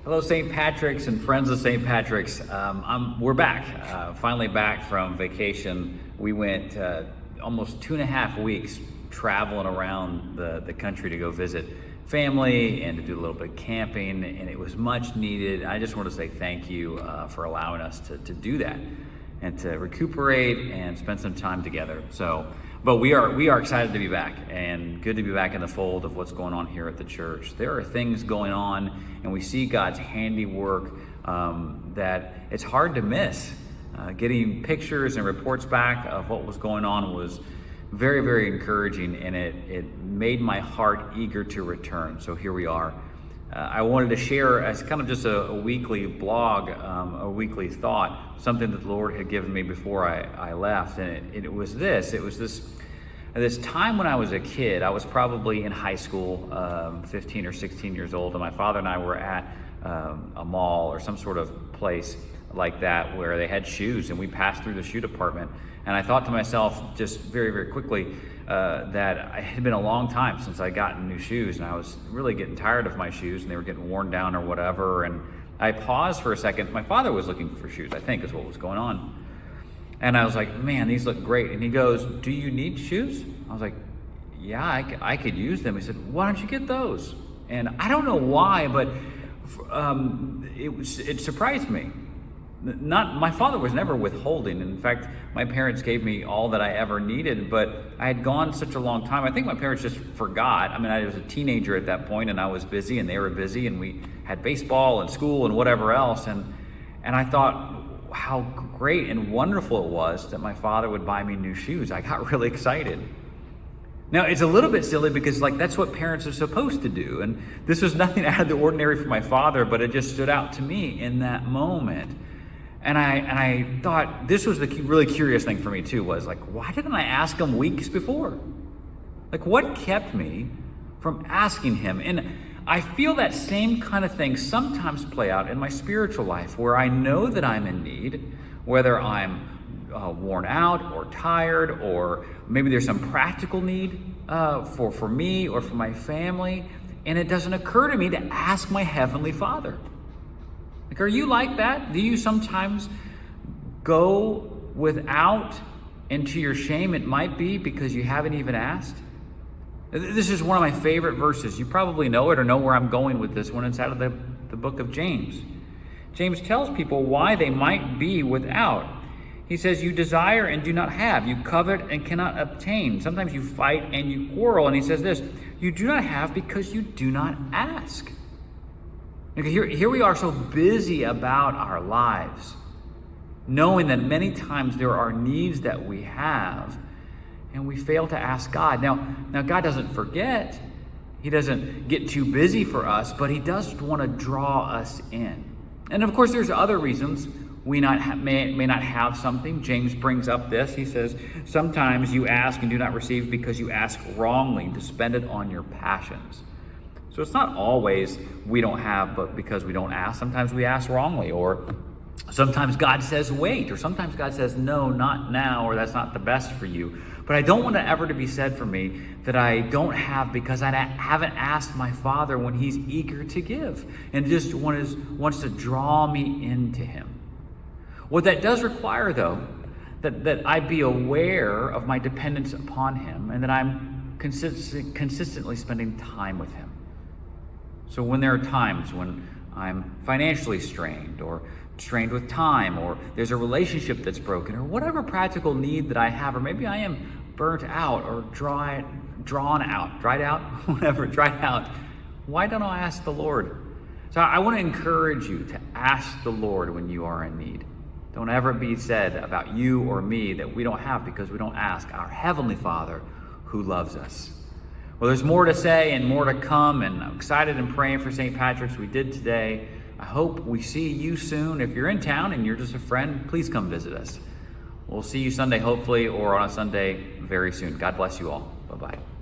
Hello, St. Patrick's and friends of St. Patrick's. We're back, finally back from vacation. We went almost 2.5 weeks traveling around the country to go visit family and to do a little bit of camping, and it was much needed. I just want to say thank you for allowing us to do that and to recuperate and spend some time together. But we are excited to be back, and good to be back in the fold of what's going on here at the church. There are things going on, and we see God's handiwork that it's hard to miss. Getting pictures and reports back of what was going on was very, very encouraging, and it made my heart eager to return. So here we are. I wanted to share as kind of just a weekly blog, a weekly thought, something that the Lord had given me before I left. And it was this time when I was a kid. I was probably in high school, 15 or 16 years old, and my father and I were at a mall or some sort of place like that where they had shoes, and we passed through the shoe department. And I thought to myself just very, very quickly that it had been a long time since I gotten new shoes, and I was really getting tired of my shoes, and they were getting worn down or whatever. And I paused for a second. My father was looking for shoes, I think is what was going on. And I was like, man, these look great. And he goes, do you need shoes? I was like, yeah, I could use them. He said, why don't you get those? And I don't know why, but it surprised me. My father was never withholding. In fact, my parents gave me all that I ever needed, but I had gone such a long time. I think my parents just forgot. I mean, I was a teenager at that point, and I was busy, and they were busy, and we had baseball and school and whatever else. And I thought how great and wonderful it was that my father would buy me new shoes. I got really excited. Now, it's a little bit silly because that's what parents are supposed to do. And this was nothing out of the ordinary for my father, but it just stood out to me in that moment. And I thought this was the really curious thing for me too, was why didn't I ask him weeks before? What kept me from asking him? And I feel that same kind of thing sometimes play out in my spiritual life, where I know that I'm in need, whether I'm worn out or tired, or maybe there's some practical need for me or for my family, and it doesn't occur to me to ask my Heavenly Father. Are you like that? Do you sometimes go without, and to your shame it might be because you haven't even asked? This is one of my favorite verses. You probably know it or know where I'm going with this one. It's out of the book of James. James tells people why they might be without. He says, you desire and do not have. You covet and cannot obtain. Sometimes you fight and you quarrel. And he says this, you do not have because you do not ask. Here we are so busy about our lives, knowing that many times there are needs that we have, and we fail to ask God. Now God doesn't forget. He doesn't get too busy for us, but he does want to draw us in. And of course, there's other reasons we may not have something. James brings up this. He says, sometimes you ask and do not receive because you ask wrongly to spend it on your passions. So it's not always we don't have, but because we don't ask. Sometimes we ask wrongly, or sometimes God says wait, or sometimes God says no, not now, or that's not the best for you. But I don't want it ever to be said for me that I don't have because I haven't asked my Father when he's eager to give and just wants to draw me into him. What that does require, though, that I be aware of my dependence upon him, and that I'm consistently spending time with him. So when there are times when I'm financially strained, or strained with time, or there's a relationship that's broken, or whatever practical need that I have, or maybe I am burnt out or dried out, why don't I ask the Lord? So I want to encourage you to ask the Lord when you are in need. Don't ever be said about you or me that we don't have because we don't ask our Heavenly Father who loves us. Well, there's more to say and more to come, and I'm excited and praying for St. Patrick's. We did today. I hope we see you soon. If you're in town and you're just a friend, please come visit us. We'll see you Sunday, hopefully, or on a Sunday very soon. God bless you all. Bye-bye.